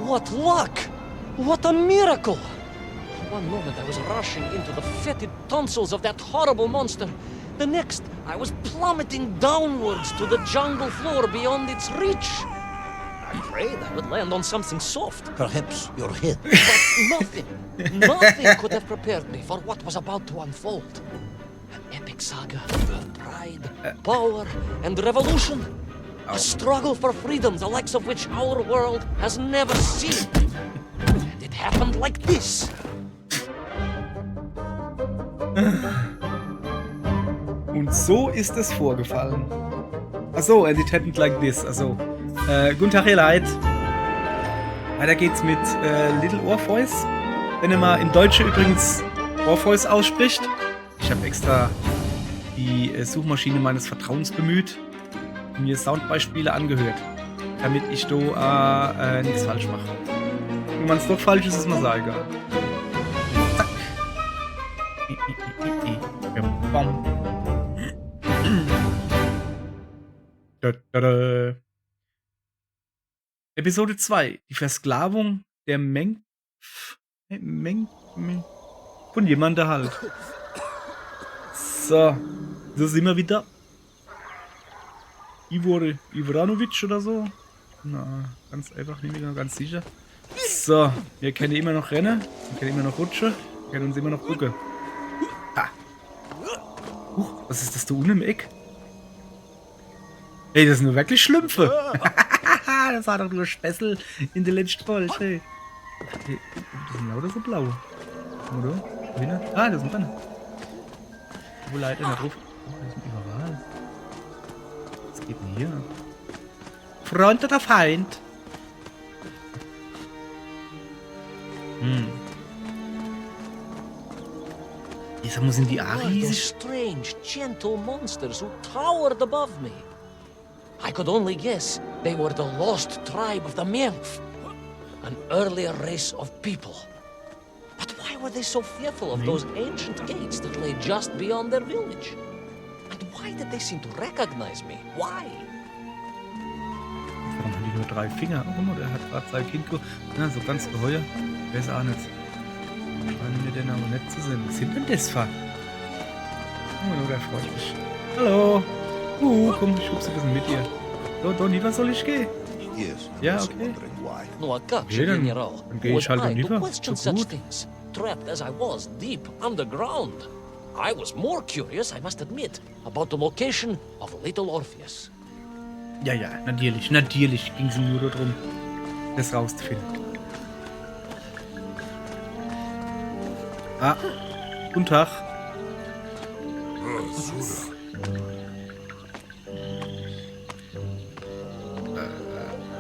What luck! What a miracle! One moment I was rushing into the fetid tonsils of that horrible monster. The next, I was plummeting downwards to the jungle floor beyond its reach. I prayed I would land on something soft. Perhaps your head. But nothing could have prepared me for what was about to unfold. An epic saga of pride, power, and revolution. A struggle for freedom, the likes of which our world has never seen. And it happened like this. Und so ist es vorgefallen. Achso, and it happened like this. Also, guten Tag, ihr Leid. Weiter geht's mit Little Orpheus. Wenn ihr mal im Deutschen übrigens Orpheus ausspricht. Ich habe extra die Suchmaschine meines Vertrauens bemüht und mir Soundbeispiele angehört, damit ich da nichts falsch mache. Wenn man es doch falsch ist, ist mir sehr egal. Zack. Bam. Episode 2. Die Versklavung der von jemandem halt. So. So sind wir wieder. Ivranovic oder so? Na, ganz einfach, nicht mehr ganz sicher. So. Wir können immer noch rennen. Wir können immer noch rutschen. Wir können uns immer noch gucken. Ha. Was ist das da unten im Eck? Ey, das sind nur wirklich Schlümpfe. Das war doch nur Spessel in der letzten Folge. Hey. Hey, die sind lauter so blau. Oder? Wohin? Ah, das sind drin. Wo leitet da drauf? Oh, die sind überall. Was geht denn hier? Freund oder Feind? Jetzt muss in die Those Aris. strange, gentle monsters who towered above me. I could only guess they were the lost tribe of the Menf, an earlier race of people. But why were they so fearful of those ancient gates that lay just beyond their village? And why did they seem to recognize me? Why? Warum haben die nur 3 Finger? Oh, guck mal, der hat gerade sein Kind na, so ganz geheuer. Wer ist auch nicht. Scheinen mir denn aber nicht zu sehen. Was sind denn das für? Oh, der freut mich. Hallo. Komm, ich schubse ein bisschen mit dir. So, Donny, was soll ich gehen? Yes, Ja, also okay. wondering why. No, a gotcha, Okay, dann General. gehe Was ich halt I lieber. to question So such gut. things? Trapped as I was deep underground. I was more curious, I must admit, about the location of Little Orpheus. Ja, natürlich. Natürlich ging es nur darum, das rauszufinden. Ah, guten Tag.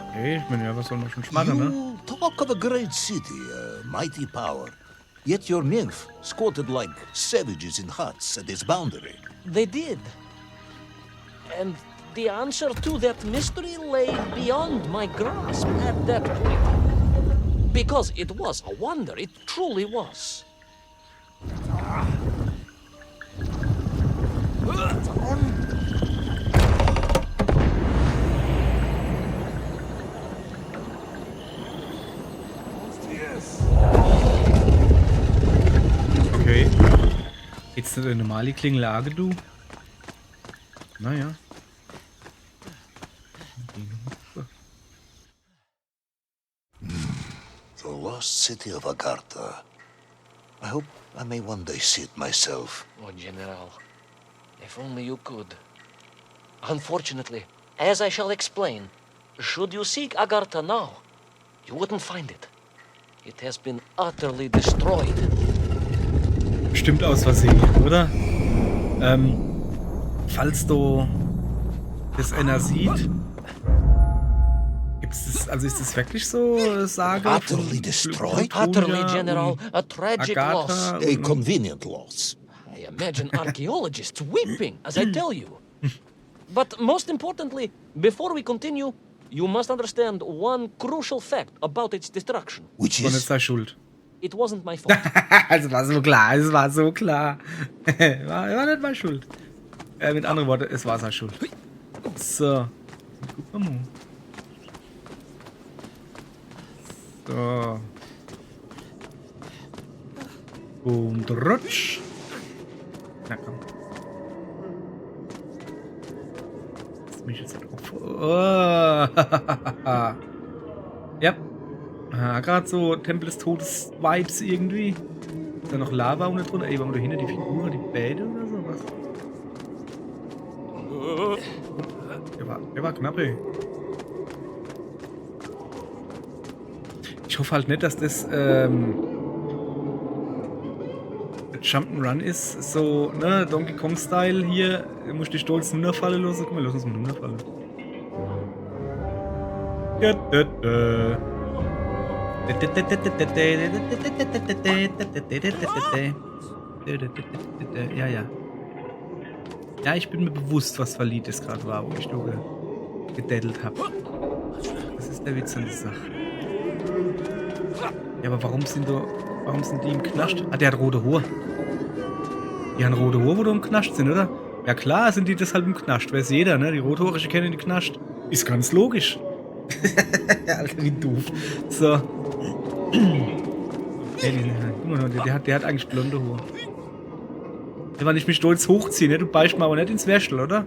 Okay, ich meine, ja, was soll man schon schmattern, ne? You talk of a great city, a mighty power. Yet your nymph squatted like savages in huts at its boundary. They did. And the answer to that mystery lay beyond my grasp at that point. Because it was a wonder, it truly was. Okay. Jetzt eine normale Klingelage, du? Naja. The lost city of Agartha. I hope I may one day see it myself. Oh, General, if only you could. Unfortunately, as I shall explain, should you seek Agartha now, you wouldn't find it. It has been utterly destroyed. Bestimmt aus Versehen, oder? Falls du das einer sieht, gibt's das, also ist das wirklich so Sage? Utterly destroyed? Utterly, General, a tragic loss. Agatha A convenient loss. I imagine archaeologists weeping as I tell you. But most importantly, before we continue, you must understand one crucial fact about its destruction. Which und is ist da schuld. It wasn't my fault. Es war so klar, es war so klar. war nicht mal schuld. Mit anderen Worten, es war seine Schuld. So. Guck mal. So. Und rutsch. Na komm. Lass mich jetzt nicht auf. Oh. Ja. Ah, gerade so Tempel des Todes Vibes irgendwie. Ist da noch Lava unten drunter? Ey, warum da hinten die Figur, die Bäde oder sowas? Der war knapp, ey. Ich hoffe halt nicht, dass das Jump'n'Run ist, so, ne, Donkey Kong-Style hier, du musst die Stolz runterfallen lassen. Guck mal, lass uns mal runterfallen. Ja, ja. Ja, ich bin mir bewusst, was für ein Lied das gerade war, wo ich nur gedaddelt habe. Das ist der Witz an der Sache. Ja, aber warum sind die im Knast? Ah, der hat rote Haare. Die haben rote Haare, wo die im Knast sind, oder? Ja klar, sind die deshalb im Knast. Weiß jeder, ne? Die Rothaarige kennen den Knast. Ist ganz logisch. Alter, wie doof. So. Der hat eigentlich blonde Haare. Wenn ich mich stolz hochziehe, ne? Du beißt mal aber nicht ins Wäschel, oder?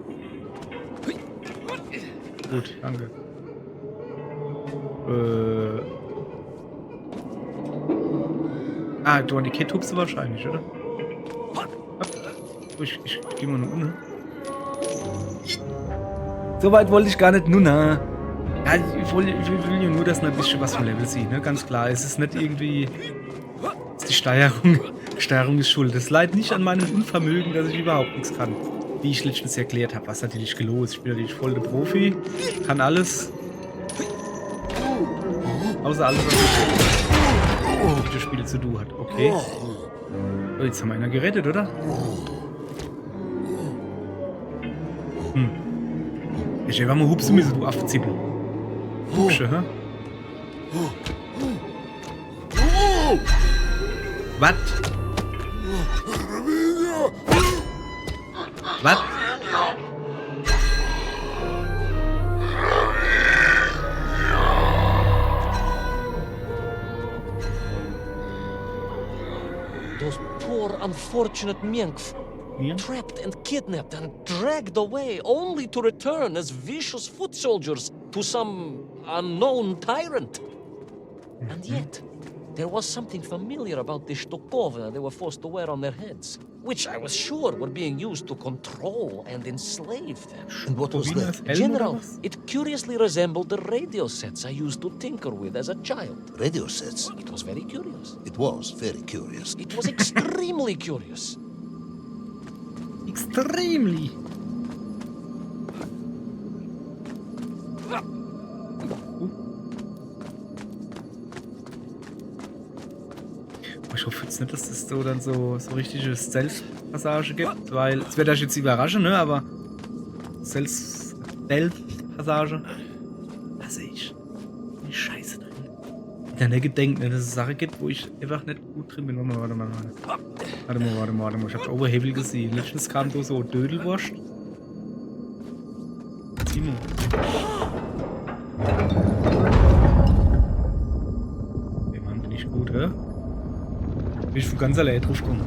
Gut, danke. Ah, du an die Kette hupst du wahrscheinlich, oder? Ich geh mal nach unten. So weit wollte ich gar nicht nun. Ja, ich will ja nur, dass man ein bisschen was vom Level sieht, ne? Ganz klar. Es ist nicht irgendwie. Es ist die Steuerung. Steuerung ist schuld. Das leidet nicht an meinem Unvermögen, dass ich überhaupt nichts kann. Wie ich letztens erklärt habe, was natürlich gelost. Ich bin natürlich voll der Profi. Kann alles. Außer alles, was mit Videospiele zu tun hat. Okay. Oh, jetzt haben wir einer gerettet, oder? Ich hätte mal hupsen müssen, du Affenzippel. Hupsche, hä? Was? Was? Those poor, unfortunate Minkf. Mir? Trapped and kidnapped and dragged away, only to return as vicious foot soldiers to some unknown tyrant. And yet, there was something familiar about the Stokova they were forced to wear on their heads, which I was sure were being used to control and enslave them. And what was that? General, it curiously resembled the radio sets I used to tinker with as a child. Radio sets. It was very curious. It was very curious. It was extremely curious. Extremely. Ich hoffe jetzt nicht, dass es so dann so richtige Stealth-Passage gibt, weil es wird euch jetzt überraschen, ne? Aber Stealth-Passage hasse ich. Die Scheiße drin. Ich hätte nicht gedacht, ne, dass es Sachen gibt, wo ich einfach nicht gut drin bin. Warte mal. Ich hab's Overhevel gesehen. Letztens kam da so Dödelwurst. Timo. Ey Mann, bin ich gut, hä? Bin ich von ganz allein drauf gekommen.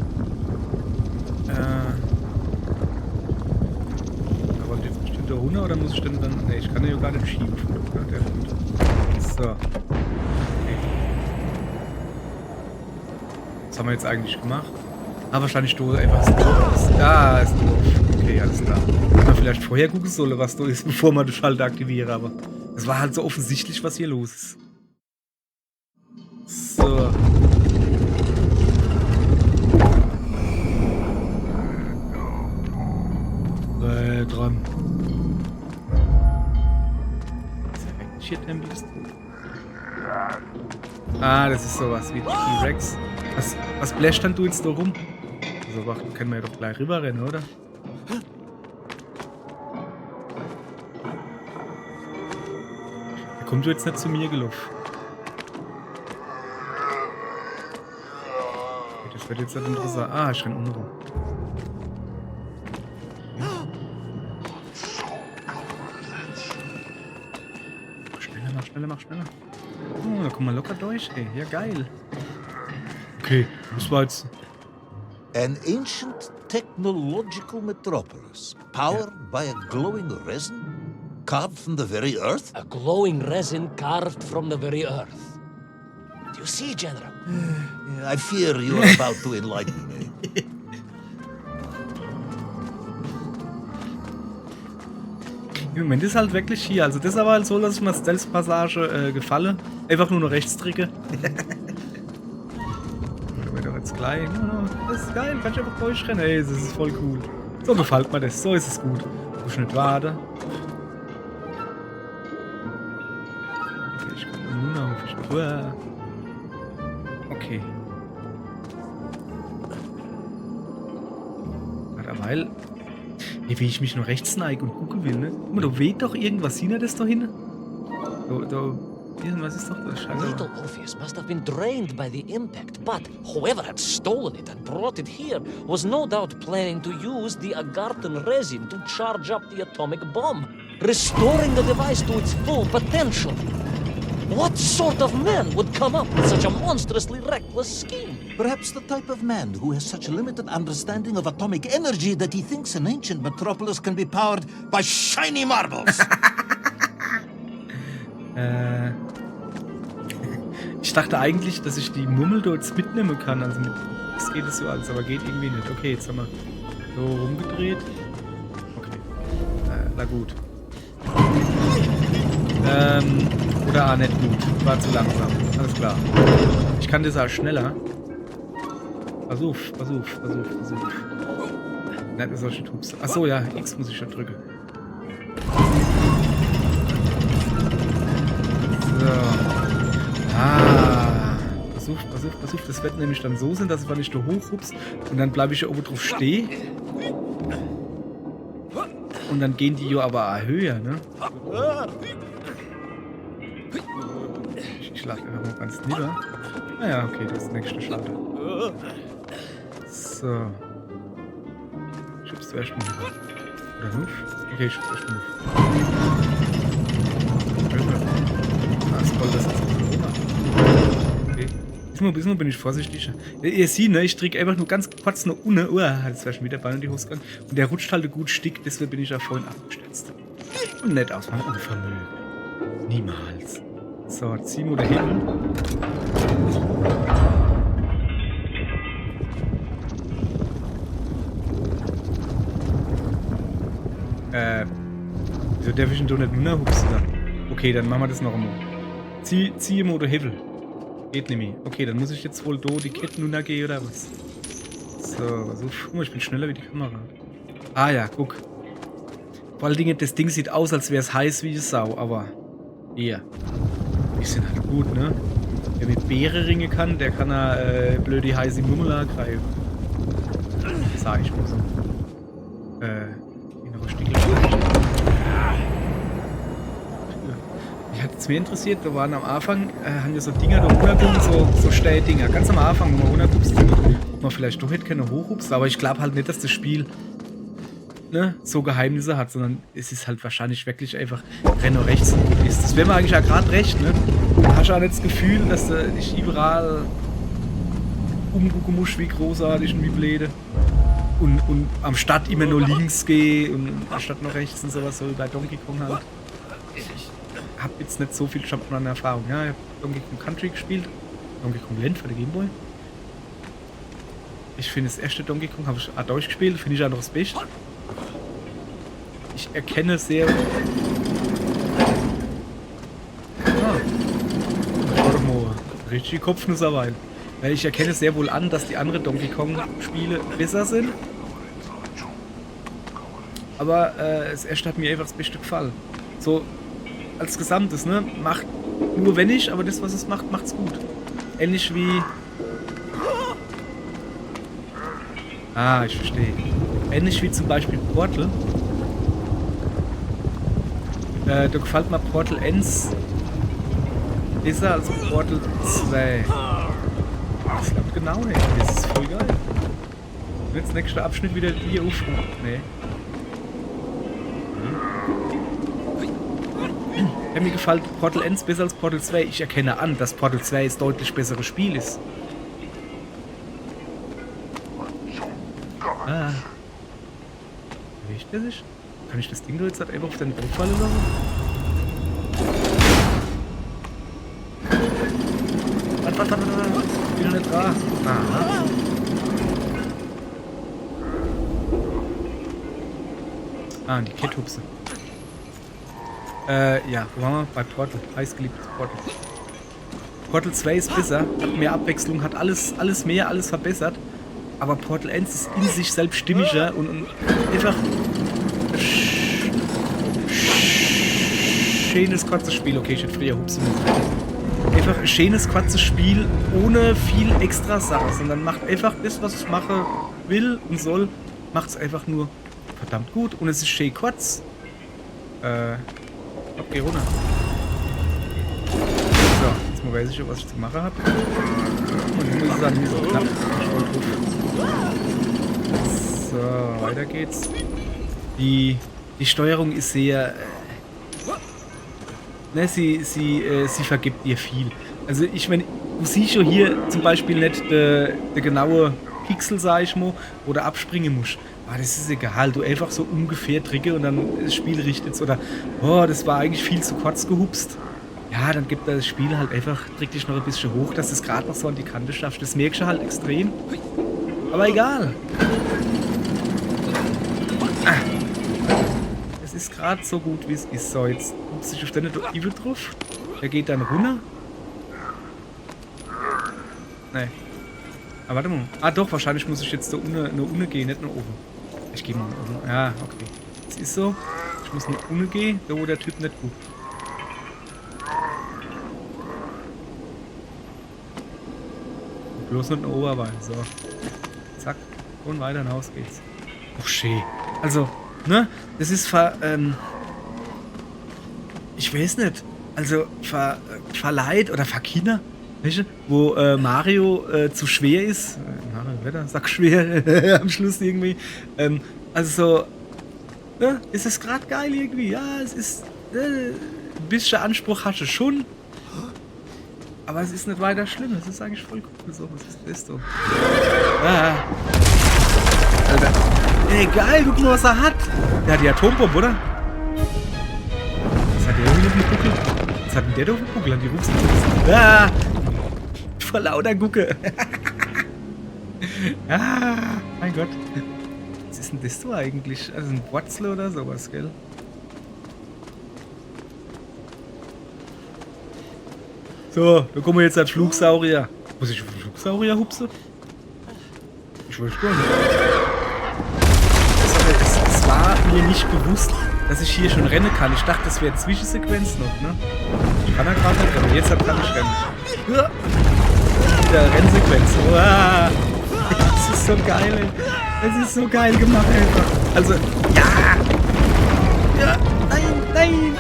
Aber jetzt bestimmt der Hunde oder muss ich denn dann. Ne, ich kann ja gar nicht schieben. Ne? Der Hund. So. Okay. Was haben wir jetzt eigentlich gemacht? Ah, wahrscheinlich du einfach doof. Da ist doof. Okay, alles klar. Hätte man vielleicht vorher gucken sollen, was da ist, bevor man den Schalter aktiviere, aber es war halt so offensichtlich, was hier los ist. So. Dran. Tempel ist tot. Ah, das ist sowas wie T-Rex. Was bläst dann du jetzt da rum? Also, können wir ja doch gleich rüberrennen, oder? Da kommt du jetzt nicht zu mir gelaufen. Okay, das wird jetzt halt interessant. Ah, ich renn unten rum. Mach schneller. Oh, da kommen wir locker durch, ey. Ja, geil. Okay, das war jetzt... An ancient technological metropolis, powered by a glowing resin carved from the very earth? A glowing resin carved from the very earth. Do you see, General? I fear you are about to enlighten me. Im Moment ist halt wirklich hier. Also das aber halt so, dass ich mal Stealth-Passage gefalle. Einfach nur noch rechts drücke. Doch jetzt gleich. Das ist geil, kann ich einfach durchrennen. Ey, das ist voll cool. So gefällt mir das, so ist es gut. Muss nicht warten. Okay, ich komme nur noch auf die Tour. Okay. Warte, weil. Wie ich mich nur rechts neige und gucken will, ne? Guck mal, da weht doch irgendwas. Sieht ihr das da hinten? Was ist doch das? Little Orpheus must have been drained by the impact, but whoever had stolen it and brought it here was no doubt planning to use the Agarthan resin to charge up the atomic bomb, restoring the device to its full potential. What sort of man would come up with such a monstrously reckless scheme? Perhaps the type of man who has such limited understanding of atomic energy that he thinks an ancient metropolis can be powered by shiny marbles. Ich dachte eigentlich, dass ich die Mummel dort mitnehmen kann. Also mit das geht es so alles, aber geht irgendwie nicht. Okay, jetzt haben wir so rumgedreht. Okay. Na gut. Oder nicht gut. War zu langsam. Alles klar. Ich kann das auch schneller. Versuch. Nicht solche Tubes. Achso, ja, X muss ich schon drücken. So. Versuch. Das wird nämlich dann so sein, dass wenn ich da hochhupse und dann bleibe ich ja oben drauf stehen. Und dann gehen die ja aber auch höher, ne? Ich lade einfach mal ganz nieder. Naja, okay, das ist der nächste Schade. So. Schubst du erst mal. Oder Huf? Okay, ich schubst erst mal. Das ist voll, das ist okay. Diesmal bin ich vorsichtiger. Ihr seht, ne, ich drücke einfach nur ganz kurz noch unten. Das wäre schon wieder Bein in die Hose gegangen. Und der rutscht halt gut Stick, deswegen bin ich ja vorhin abgestürzt. Und nicht aus meinem Unvermögen. Niemals. So, ziehen wir da hinten. Wieso darf ich denn da nicht nur hupsen dann? Okay, dann machen wir das noch einmal. Ziehe mal den Hebel. Geht nicht mehr. Okay, dann muss ich jetzt wohl da die Ketten runtergehen oder was? So, guck mal, ich bin schneller wie die Kamera. Ah ja, guck. Vor allen Dingen, das Ding sieht aus, als wäre es heiß wie eine Sau, aber eher. Die sind halt gut, ne? Wer mit Beere ringen kann, der kann blöd die heiße Mummel greifen. Sag ich mal so. Innere Stiegel. Mich hat es mir interessiert, da waren am Anfang, haben wir so Dinger da runtergekommen, so Stelldinger. Ganz am Anfang, wo man runterguckst, ob man vielleicht doch hätte keine hochhupst, aber ich glaube halt nicht, dass das Spiel ne, so Geheimnisse hat, sondern es ist halt wahrscheinlich wirklich einfach Renner rechts ist. Das wäre mir eigentlich ja gerade recht, ne? Du hast ja nicht das Gefühl, dass du nicht überall umgucken musst, wie großartig und wie blöde. Und am Start immer nur links gehe und anstatt noch rechts und sowas, so wie bei Donkey Kong halt. Ich habe jetzt nicht so viel Jump'n'Run-Erfahrung. Ja, ich habe Donkey Kong Country gespielt, Donkey Kong Land für den Gameboy. Ich finde das erste Donkey Kong habe ich auch durchgespielt, finde ich auch noch das Beste. Ich erkenne sehr... Schau doch mal, richtig Kopfnussarbeit. Weil ich erkenne sehr wohl an, dass die anderen Donkey Kong Spiele besser sind. Aber das erste hat mir einfach das Beste gefallen. So, als Gesamtes, ne? Macht nur wenig, aber das, was es macht, macht's gut. Ähnlich wie... Ah, ich verstehe. Ähnlich wie zum Beispiel Portal. Da gefällt mir Portal 1 besser als Portal 2. Das klappt genau nicht. Das ist voll geil. Und jetzt nächster Abschnitt wieder hier aufrufen. Nee. Ja, mir gefällt Portal 1 besser als Portal 2. Ich erkenne an, dass Portal 2 das deutlich bessere Spiel ist. Ah. Bewegt er sich? Kann ich das Ding da jetzt halt einfach auf den Boot fallen lassen? Warte. Bin noch nicht dran. Aha. Ah, die Ketthupse. Ja, wo waren wir? Bei Portal. Heißgeliebtes Portal. Portal 2 ist besser, hat mehr Abwechslung, hat alles mehr, alles verbessert. Aber Portal 1 ist in sich selbst stimmiger und einfach schönes, kurzes Spiel. Okay, ich hätte früher hupsen müssen. Einfach ein schönes, kurzes Spiel ohne viel extra Sachen, sondern macht einfach das, was es machen will und soll, macht es einfach nur verdammt gut und es ist schön kurz. Geh runter. So, jetzt mal weiß ich, was ich zu machen habe. Und ich muss sagen, so knapp. So, weiter geht's. Die Steuerung ist sehr... ne, sie vergibt dir viel. Also ich meine, du siehst schon hier zum Beispiel nicht der genaue Pixel, sag ich mal, oder abspringen musst. Aber das ist egal, du einfach so ungefähr drücke und dann das Spiel richtet's. Oder, oh, das war eigentlich viel zu kurz gehupst. Ja, dann gibt das Spiel halt einfach, drück dich noch ein bisschen hoch, dass es gerade noch so an die Kante schafft. Das merkst du halt extrem. Aber egal. Es ist gerade so gut, wie es ist. So, jetzt hupst dich auf deine Evil drauf. Der geht dann runter. Nee. Ah, warte mal. Ah, doch, wahrscheinlich muss ich jetzt da unten gehen, nicht nach oben. Ich gehe mal nach oben. Ja, okay. Es ist so. Ich muss nach unten gehen, da wo der Typ nicht guckt. Bloß nicht nach oben rein. So. Zack. Und weiter hinaus geht's. Oh, schön. Also, ne? Das ist ich weiß nicht. Also, verleiht oder verkinder. Weißt du, wo Mario zu schwer ist. Mario Wetter, sag schwer am Schluss irgendwie. Also so, ne, ist es gerade geil irgendwie. Ja, es ist ein bisschen Anspruch hast du schon. Aber es ist nicht weiter schlimm. Es ist eigentlich voll cool. So, was ist das so? Ah. Alter. Ey, geil, guck mal, was er hat. Der hat die Atombombe, oder? Was hat der hier auf dem Buckel? Was hat denn der da auf dem Buckel? Hat die Rupsen? Ah! Vor lauter Gucke. Ah, mein Gott. Was ist denn das so eigentlich? Also ein Wurzel oder sowas, gell? So, da kommen wir jetzt als Flugsaurier. Muss ich auf den Flugsaurier hupsen? Ich weiß gar nicht. Es war mir nicht bewusst, dass ich hier schon rennen kann. Ich dachte, das wäre Zwischensequenz noch, ne? Ich kann ja gerade nicht rennen. Jetzt kann ich rennen. Der Rennsequenz. Wow. Das ist so geil, ey. Das ist so geil gemacht, einfach. Also, ja! Ja! Nein!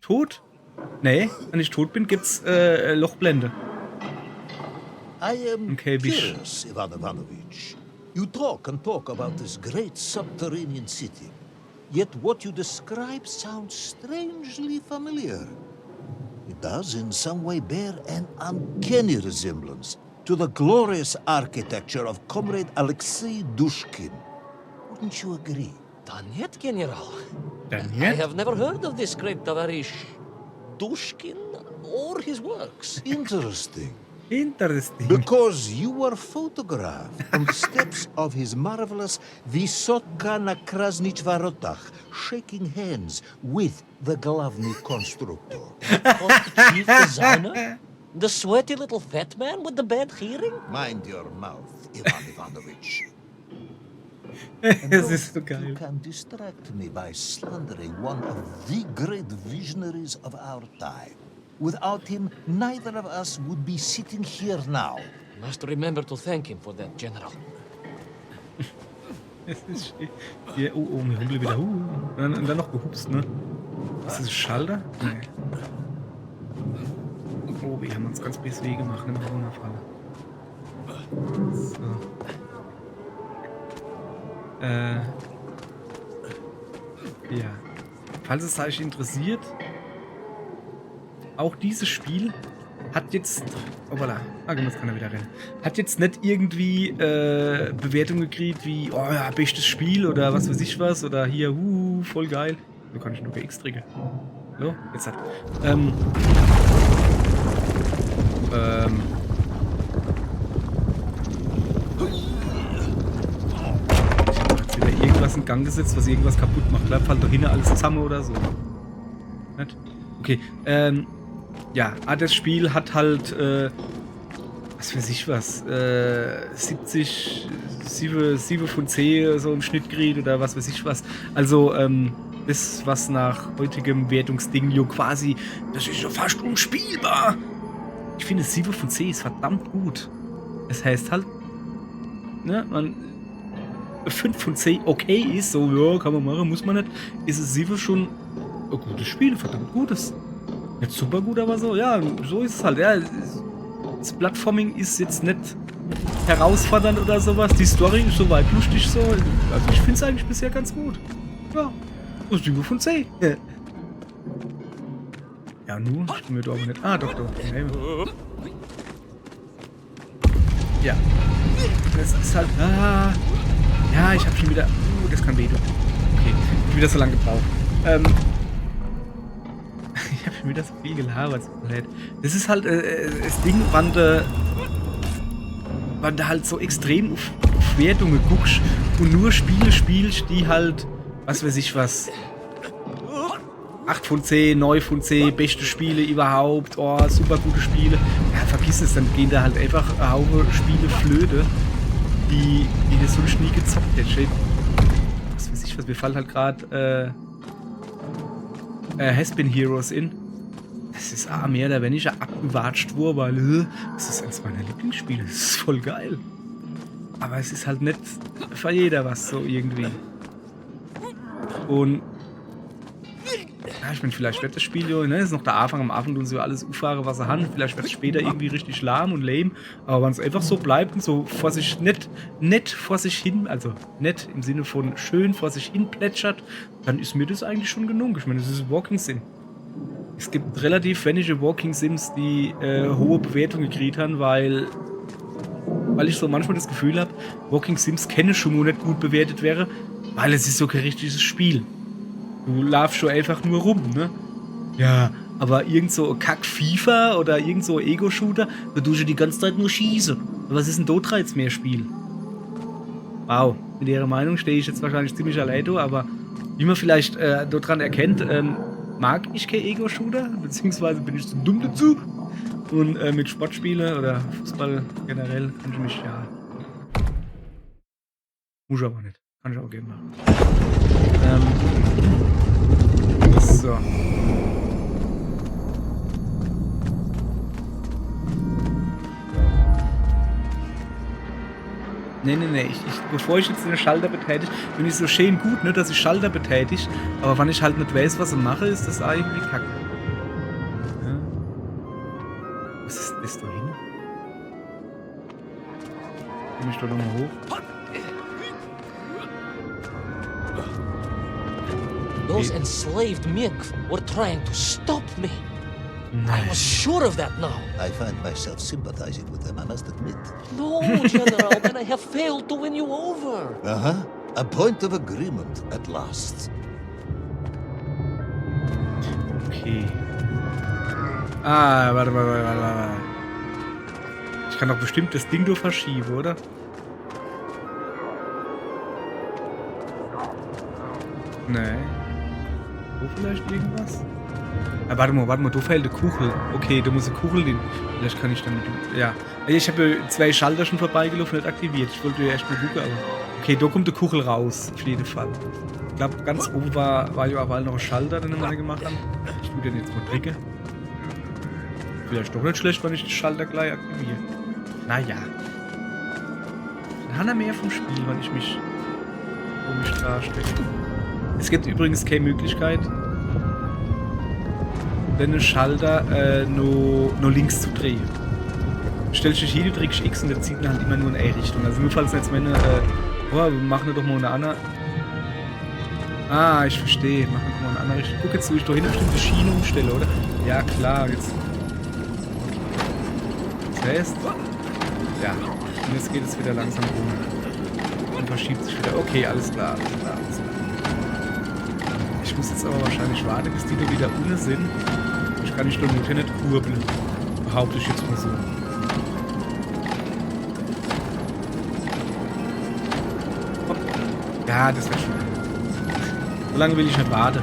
Tot? Nee, wenn ich tot bin, gibt's Lochblende. I am Okay, curious, Ivan Ivanovich. You talk and talk about this great subterranean city. Yet what you describe sounds strangely familiar. It does in some way bear an uncanny resemblance to the glorious architecture of Comrade Alexei Dushkin. Wouldn't you agree? Da нет, General. Dann I jetzt? have never heard of this great Tavarish Dushkin or his works. Interesting. Interesting. Because you were photographed on the steps of his marvelous Vysotka na Krasnich Varotach, shaking hands with the Glavny constructor. What, the chief designer? The sweaty little fat man with the bad hearing? Mind your mouth, Ivan Ivanovich. Es ist so You geil. can distract me by slandering one of the great visionaries of our time. Without him, neither of us would be sitting here now. Must remember to thank him for that, General. Es ist schön. Hier, oh, wir humpeln wieder. Und dann noch gehupst, ne? Ist das ein Schalter? Nee. Oh, wir haben uns ganz bis weh gemacht, ne? Mit der Runterfalle. So. Ja. falls es euch interessiert, auch dieses Spiel hat jetzt, oh voilà, jetzt kann er wieder rennen, hat jetzt nicht irgendwie Bewertungen gekriegt wie, oh ja, bestes Spiel oder was weiß ich was oder hier, voll geil. So kann ich nur BX drücken. So, jetzt hat. Ich habe jetzt wieder irgendwas in Gang gesetzt, was irgendwas kaputt macht. Bleibt halt doch hinten alles zusammen oder so. Nicht? Okay, ja, das Spiel hat halt, was weiß ich was, 7 von 10 so im Schnitt gekriegt oder was weiß ich was. Also, das, was nach heutigem Wertungsding quasi, das ist ja fast unspielbar. Ich finde, 7 von 10 ist verdammt gut. Das heißt halt, ne, 5 von 10 okay ist, so, ja, kann man machen, muss man nicht, ist es 7 schon ein gutes Spiel, verdammt gutes. Nicht super gut, aber so, ja, so ist es halt, ja. Das Plattforming ist jetzt nicht herausfordernd oder sowas, die Story ist soweit lustig so, also ich finde es eigentlich bisher ganz gut. Ja, 7 von 10. Ja, nur, ich bin mir da aber nicht, Doktor. Okay. Ja, das ist halt, ja, ich habe schon wieder, das kann weh tun. Okay, ich habe wieder so lange gebraucht. Ich habe schon wieder so viel gelabert. Das ist halt das Ding, wann du halt so extrem auf Wertungen guckst und nur Spiele spielst, die halt, was weiß ich was, 8 von 10, 9 von 10, beste Spiele überhaupt, oh, super gute Spiele. Ja, vergiss es, dann gehen da halt einfach ein Haufen Spiele flöte, die du sonst nie gezockt hättest. Was weiß ich was, mir fällt halt gerade Has-Been Heroes in. Das ist mehr oder weniger abgewatscht worden, weil das ist eines meiner Lieblingsspiele. Das ist voll geil. Aber es ist halt nicht für jeder was so irgendwie. Und ja, ich meine, vielleicht wird das Spiel, ne, ist noch der Anfang, am Anfang tun sie alles auffahren, was sie haben. Vielleicht wird es später irgendwie richtig lahm und lame. Aber wenn es einfach so bleibt und so vor sich, nett vor sich hin, also nett im Sinne von schön vor sich hin plätschert, dann ist mir das eigentlich schon genug. Ich meine, das ist Walking Sim. Es gibt relativ wenige Walking Sims, die hohe Bewertungen gekriegt haben, weil ich so manchmal das Gefühl habe, Walking Sims kenne schon mal nicht gut bewertet wäre, weil es ist so kein richtiges Spiel. Du laufst schon einfach nur rum, ne? Ja, aber irgend so Kack FIFA oder irgend so Ego-Shooter, da tust du die ganze Zeit nur schießen. Was ist denn dort jetzt mehr Spiel? Wow, mit ihrer Meinung stehe ich jetzt wahrscheinlich ziemlich allein, aber wie man vielleicht dort dran erkennt, mag ich kein Ego-Shooter, beziehungsweise bin ich zu dumm dazu. Und mit Sportspielen oder Fußball generell kann ich mich, ja. Muss ich aber nicht. Kann ich auch gerne machen. So. Nee. Bevor ich jetzt den Schalter betätige, bin ich so schön gut, ne, dass ich Schalter betätige. Aber wenn ich halt nicht weiß, was ich mache, ist das irgendwie kacke. Ja. Was ist das da hin? Komm ich da nochmal hoch? Those enslaved Mink were trying to stop me. I was sure of that now. I find myself sympathizing with them, I must admit. No, General, then I have failed to win you over. A point of agreement at last. Okay. Warte. Ich kann doch bestimmt das Ding durch verschieben, oder? Nee. Wo vielleicht irgendwas? Warte mal, da fällt eine Kuchel. Okay, da muss eine Kuchel hin. Vielleicht kann ich damit. Ja. Ich habe 2 Schalter schon vorbeigelaufen, nicht aktiviert. Ich wollte ja erst mal gucken, aber. Okay, da kommt eine Kuchel raus, auf jeden Fall. Ich glaube, ganz oben war ja auch noch ein Schalter, den wir mal gemacht haben. Ich tue den jetzt mal drücken. Vielleicht doch nicht schlecht, wenn ich den Schalter gleich aktiviere. Naja. Dann hat er mehr vom Spiel, wenn ich mich komisch darstelle. Es gibt übrigens keine Möglichkeit, den Schalter nur links zu drehen. Stellst dich hin, du drückst X und der zieht ihn halt immer nur in eine Richtung. Also nur falls jetzt meine, wir machen doch mal eine andere. Ah, ich verstehe. Machen wir mal eine andere Richtung. Guck jetzt, wo ich doch hin bestimmt die Schiene umstelle, oder? Ja, klar, jetzt. Das heißt. Ja. Und jetzt geht es wieder langsam rum. Und verschiebt sich wieder. Okay, alles klar, alles klar, alles klar. Ich muss jetzt aber wahrscheinlich warten, bis die da wieder ohne sind. Ich kann nicht nur nicht kurbeln. Behaupte ich jetzt mal so. Hopp. Ja, das wird schon. So lange will ich nicht warten.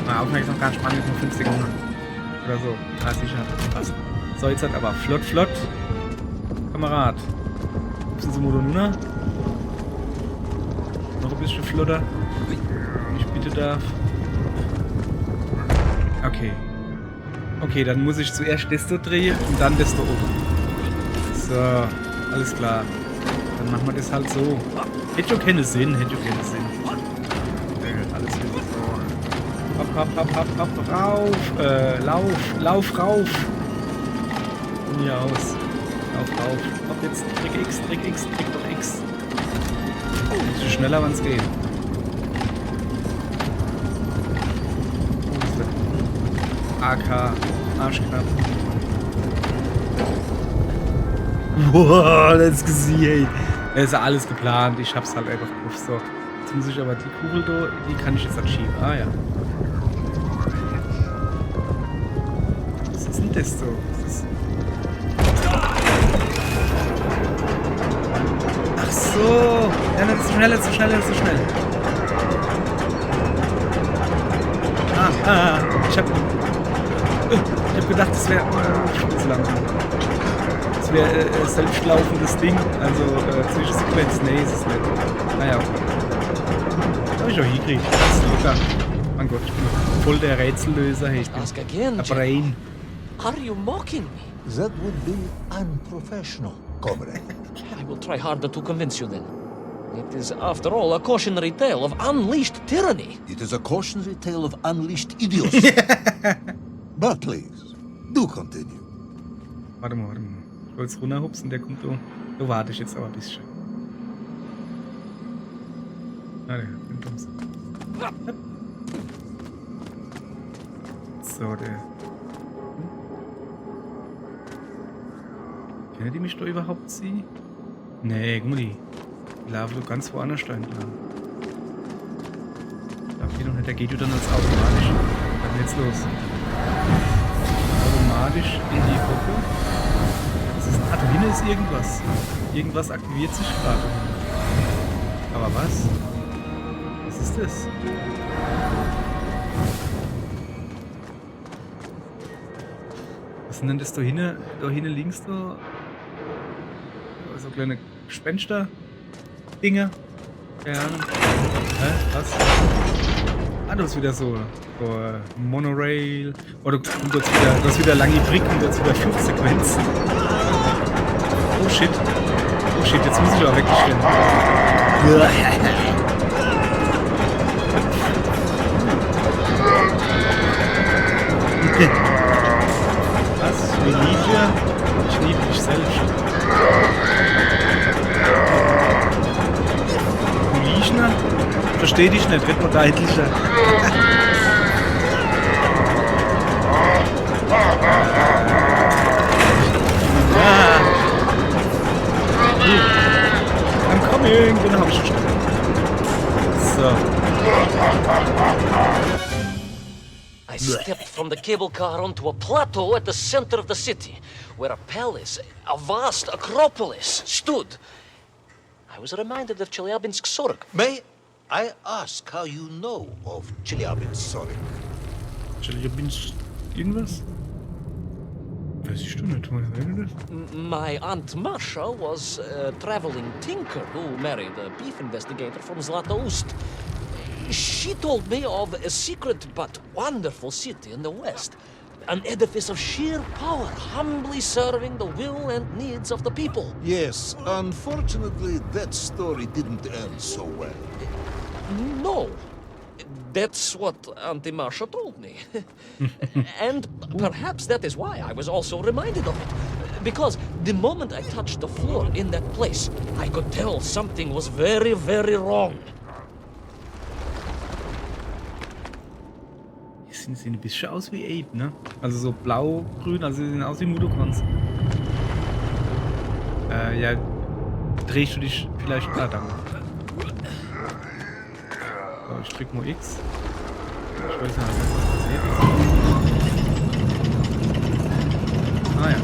Meine Aufmerksamkeit ganz spannend, nur 5 Sekunden. Oder so. Ah, sicher. Passt. So, jetzt hat aber flott, flott. Kamerad. Sind Sie Modo Nuna? Noch ein bisschen flotter. Wenn ich bitte darf. Okay. Okay, dann muss ich zuerst das da drehen und dann das da oben. So, alles klar. Dann machen wir das halt so. Hätte schon keinen Sinn, hätte schon keinen Sinn. Alles wieder so. Hopp, hopp, hopp, hopp, hopp, rauf. Lauf, rauf. Von hier aus. Lauf. Hopp, jetzt Trick X, Trick doch X. Ein bisschen schneller, wenn es geht. AK, Arschknapp. Boah, das gesehen, ey. Das ist ja alles geplant. Ich hab's halt einfach drauf. So. Jetzt muss ich aber die Kugel da, die kann ich jetzt anschieben. Ah ja. Was ist denn das so? Ach so. Ja, nicht so schnell. Ich hab gedacht, das wäre zu langsam. Das wäre selbstlaufendes Ding, also Zwischensequenz. Nee, ist es nicht. Naja, okay. Hab ich auch hingekriegt. Das ist locker. Mein Gott, ich bin voll der Rätsellöser. Hey, ich bin Ask again, ein Brain. Are you mocking me? That would be unprofessional, comrade. I will try harder to convince you then. It is, after all, a cautionary tale of unleashed tyranny. It is a cautionary tale of unleashed idiocy. But please, do continue. Warte mal. Ich wollte es runterhupsen, der kommt so. Da warte ich jetzt aber ein bisschen. Ah, der kommt uns. So, der. Kennen die mich da überhaupt sie? Nee, guck mal die. Die laufen doch ganz woanders da entlang. Darf die noch nicht, der geht ja dann als automatisch. Was ist denn jetzt los? Automatisch in die Gruppe. Was ist denn? Ah, da hinten ist irgendwas. Irgendwas aktiviert sich gerade. Aber was? Was ist das? Was sind denn das da hinten? Da hinten links da? So kleine Gespenster-Dinge. Keine Ahnung. Hä? Was? Ah, das ist wieder so Monorail. Oder du hast wieder lange Bricken, du hast wieder Flugsequenzen. Oh shit, jetzt muss ich auch wirklich stehen. Was? Ich liebe dich selbst. Liechner? Versteh dich nicht, red mal deutlicher. I'm coming, den hab ich schon. So. I stepped from the cable car onto a plateau at the center of the city, where a palace, a vast acropolis, stood. I was reminded of Chelyabinsk Sorg. May I ask how you know of Chelyabinsk Sorg? Chelyabinsk irgendwas? Weiß ich doch nicht, My Aunt Masha was a traveling tinker who married a beef investigator from Zlatoust. She told me of a secret but wonderful city in the west. An edifice of sheer power, humbly serving the will and needs of the people. Yes, unfortunately, that story didn't end so well. No. That's what Auntie Marsha told me. And perhaps that is why I was also reminded of it. Because the moment I touched the floor in that place, I could tell something was very, very wrong. sehen ein bisschen aus wie Ape, ne? Also so blau-grün, also sie sehen aus wie Mudokons. Ja, drehst du dich vielleicht... Ah, danke. So, ich drück mal X. Ich weiß nicht, was passiert. Ah ja.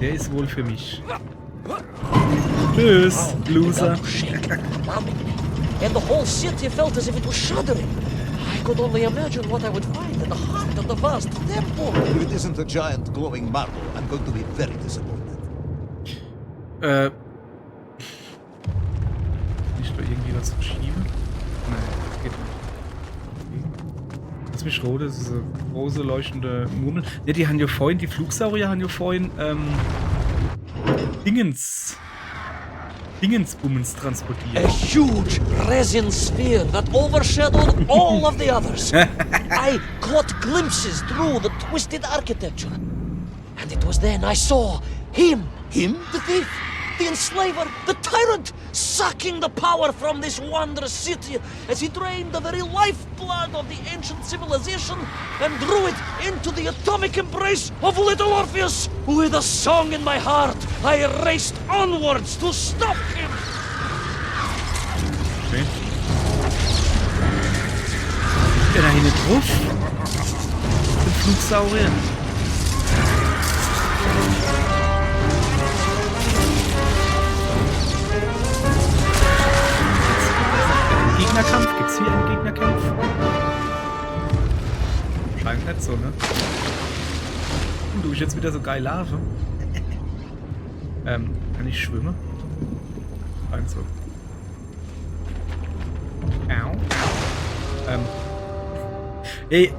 Der ist wohl für mich. Tschüss, Loser. Began to shake, and the whole city felt as if it was shuddering. I could only imagine what I would find in the heart of the vast temple. If it isn't a giant glowing marble, I'm going to be very disappointed. Nicht da irgendwie was schieben? Nein, das geht nicht. Okay. Lass mich rot, das ist eine große leuchtende Murmel. Ne, die haben ja vorhin, die Flugsaurier haben ja vorhin, Dingensbummens transportiert. A huge resin sphere that overshadowed all of the others. I caught glimpses through the twisted architecture. And it was then I saw him. Him? The thief, the enslaver, the tyrant, sucking the power from this wondrous city as he drained the very lifeblood of the ancient civilization and drew it into the atomic embrace of little Orpheus. With a song in my heart, I raced onwards to stop him. Okay. Ist der da hinten drauf? Den Flugsaurier. Gegnerkampf? Gibt's hier einen Gegnerkampf? Scheint nicht so, ne? Du, ich jetzt wieder so geil Lava. Kann ich schwimmen? Scheint so. Au. Ey.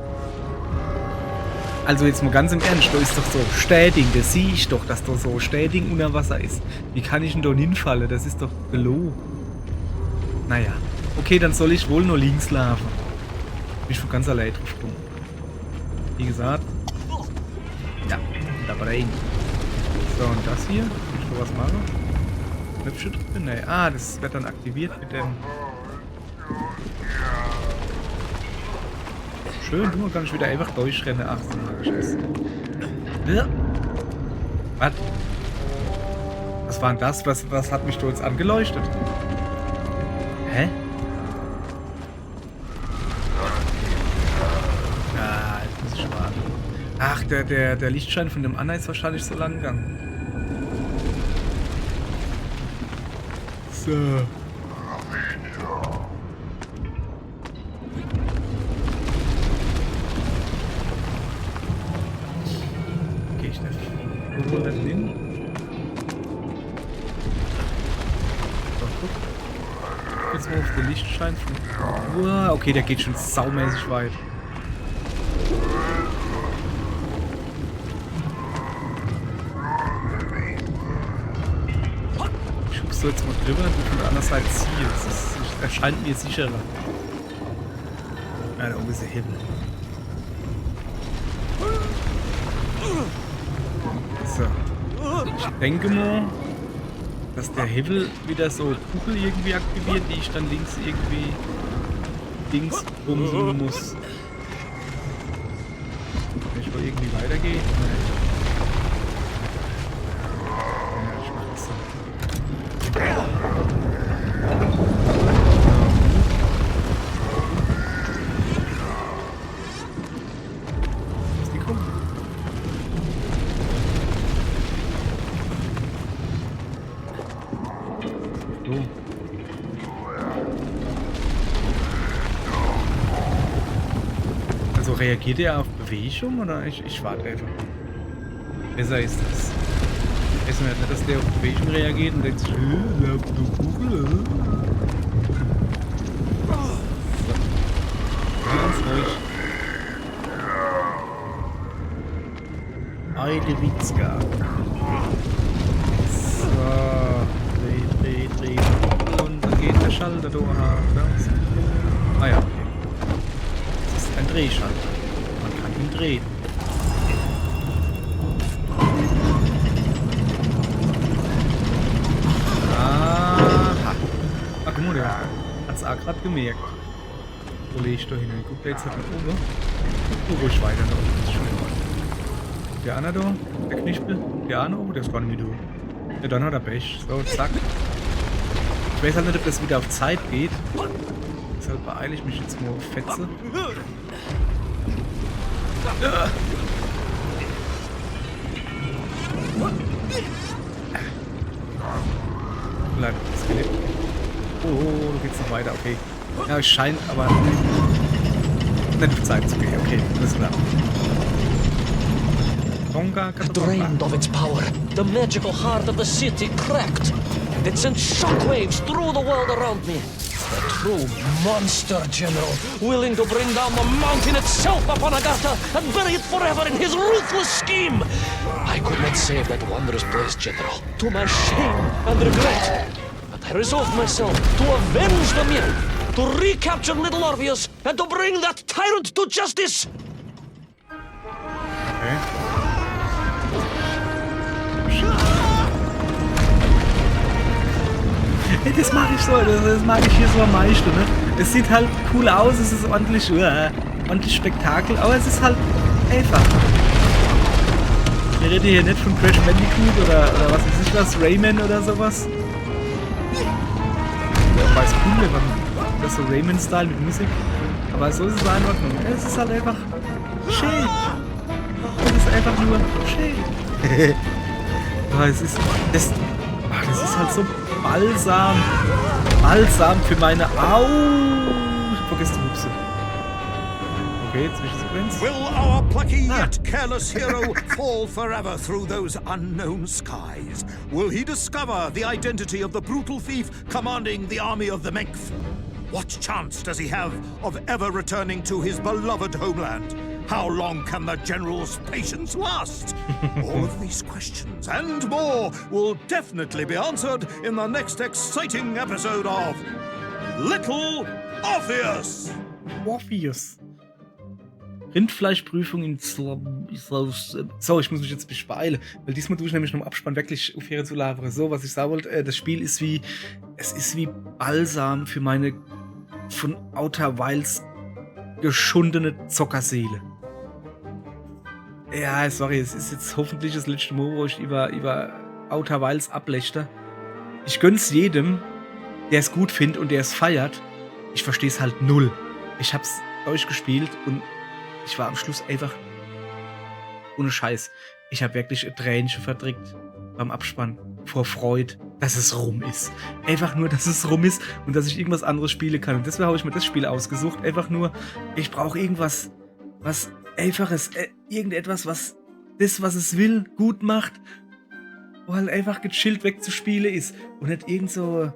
Also jetzt mal ganz im Ernst, da ist doch so Städing, das sehe ich doch, dass da so Städing unter Wasser ist. Wie kann ich denn da hinfallen? Das ist doch below. Naja. Okay, dann soll ich wohl nur links laufen. Bin ich schon ganz allein drauf gekommen. Wie gesagt. Ja, da rein. So, und das hier? Kann ich da was machen? Knöpfe drücken? Nee. Ah, das wird dann aktiviert mit dem... Schön, du kann ich wieder einfach durchrennen. Ach, so mag ich es. Ja. Was? Was war denn das? Was hat mich da jetzt angeleuchtet? Hä? Ah, jetzt muss ich warten. Ach, der Lichtschein von dem Anna ist wahrscheinlich so lang gegangen. So. Okay, ich darf wo das hin? So, guck. Jetzt mal auf den Lichtschein von... Wow, okay, der geht schon saumäßig weit. Ich guck so jetzt mal drüber und von der anderen Seite ziehe. Das erscheint mir sicherer. Ja, da oben ist der Himmel. So. Ich denke mal, dass der Hebel wieder so Kugel irgendwie aktiviert, die ich dann links irgendwie bumsen muss. Wenn ich wohl irgendwie weitergehe? Nein. Ja, ich mach das so. Was ist die Kugel? So. Also reagiert er auf Bewegung oder ich warte einfach. Besser ist das. Wissen wir nicht, dass der auf Bewegung reagiert und denkt sich, du Kugel. So. Ganz ruhig. Eide Witzka. So. Dreh. Und dann geht der Schalter durch. Ah ja, okay. Das ist ein Drehschalter. Man kann ihn drehen. Aha. Ah, guck mal, der hat's auch gerade gemerkt. Wo lege ich da hin? Ich guck da jetzt halt nach oben. Oh, ruhig weiter da oben. Das ist schon in Ordnung. Der Anna da, der Knispel. Der Anna, oh, der ist gar nicht mehr da. Ja, dann hat er Pech. So, zack. Ich weiß halt nicht, ob das wieder auf Zeit geht. Deshalb beeile ich mich jetzt mal auf Fetze. Ja. Bleib, das gelebt. Oh, du geht's noch weiter, okay. Ja, es scheint aber nicht auf Zeit zu gehen. Okay, alles klar. It drained of its power. The magical heart of the city cracked. It sent shockwaves through the world around me. A true monster general, willing to bring down the mountain itself upon Agartha and bury it forever in his ruthless scheme. I could not save that wondrous place, General, to my shame and regret. But I resolved myself to avenge the Mirror, to recapture Little Orpheus, and to bring that tyrant to justice. Okay. Das mache ich so, das mag ich hier so am meisten, ne? Es sieht halt cool aus, es ist ordentlich Spektakel, aber es ist halt einfach. Wir reden hier nicht von Crash Bandicoot oder was weiß ich was, Rayman oder sowas. Ja, weiß cool, wenn man das so Rayman-Style mit Musik, aber so ist es einfach nur. Es ist halt einfach schön. Es ist einfach nur schön. Aber es ist, das ist halt so Balsam für meine Ich hab vergessen die Hupse. Okay, Zwischensequenz. Will our plucky yet careless hero fall forever through those unknown skies? Will he discover the identity of the brutal thief commanding the army of the Mength? What chance does he have of ever returning to his beloved homeland? How long can the general's patience last? All of these questions and more will definitely be answered in the next exciting episode of Little Orpheus. Orpheus. Rindfleischprüfung in So, ich muss mich jetzt beeilen, weil diesmal tue ich nämlich noch im Abspann wirklich auf Fähre zu labern. So, was ich sagen wollte, das Spiel ist wie Balsam für meine von Outer Wilds geschundene Zockerseele. Ja, sorry, es ist jetzt hoffentlich das letzte Mal, wo ich über Outer Wilds ablächter. Ich gönn's jedem, der es gut findet und der es feiert. Ich verstehe es halt null. Ich hab's durchgespielt und ich war am Schluss einfach ohne Scheiß. Ich habe wirklich ein Tränchen verdrückt beim Abspann vor Freude, dass es rum ist. Einfach nur, dass es rum ist und dass ich irgendwas anderes spielen kann. Und deswegen habe ich mir das Spiel ausgesucht. Einfach nur, ich brauche irgendwas, was Einfaches, irgendetwas, was das, was es will, gut macht, wo halt einfach gechillt wegzuspielen ist und nicht irgend so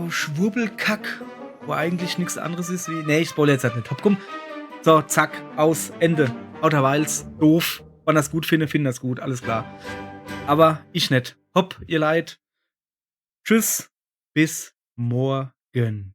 Schwurbelkack, wo eigentlich nichts anderes ist wie, nee, ich spoilere jetzt halt nicht. Hopp, komm. So, zack, aus, Ende. Outer Wilds, doof. Wann das gut finde, das gut, alles klar. Aber ich nicht. Hopp, ihr Leid. Tschüss, bis morgen.